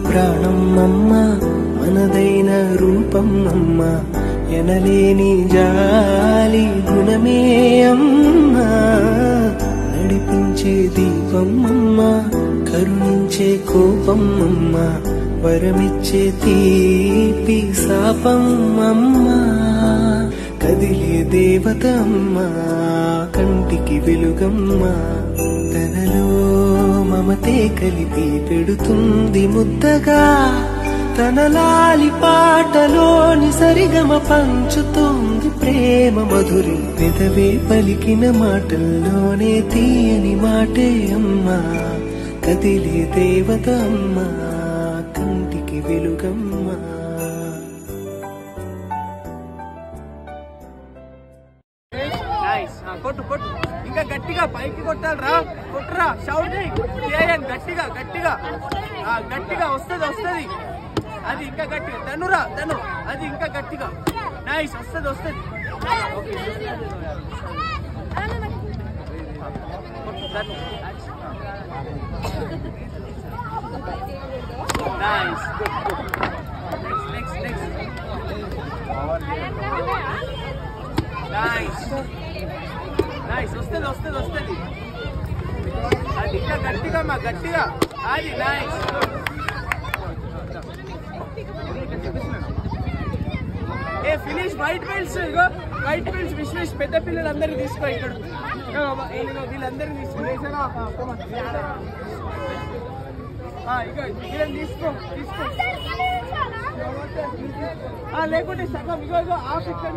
ప్రాణం అమ్మ మనదైన రూపం అమ్మ ఎనలేని జాలి గుణమే అమ్మా నడిపించే దీపం అమ్మ కరుణించే కోపం అమ్మ వరమిచ్చే తీపి శాపం అమ్మా కదిలే దేవత అమ్మా కంటికి వెలుగమ్మా తనలో మమతే కలిపి పెడుతుంది ముద్దగా తన లాలి పాటలోని సరిగమ పంచుతుంది ప్రేమ మధురి పెదవే పలికిన మాటల్లోనే తీయని మాటే అమ్మా కదిలే దేవత అమ్మా కంటికి వెలుగమ్మా కొట్టు కొట్టు ఇంకా గట్టిగా పైకి కొట్టాలరా కొట్టురా షౌట్ చేయండి గట్టిగా గట్టిగా గట్టిగా వస్తుంది వస్తుంది అది ఇంకా గట్టిగా తనురా తను అది ఇంకా గట్టిగా నైస్ వస్తుంది వస్తుంది nice next next nice nice వస్తుంది వస్తుంది వస్తుంది అది ఇంకా గట్టిగా మా గట్టిగా అది నైస్ ఏ ఫినిష్ వైట్ బెల్ట్స్ ఇగో వైట్ బెల్ట్స్ విశ్వేష్ పెద్ద పిల్లలందరినీ తీసుకో ఇక్కడ వీళ్ళందరినీ తీసుకో ఇగో వీళ్ళని తీసుకో తీసుకో లేకుంటే సగం ఇగో ఇగో హాఫ్ ఇక్కడ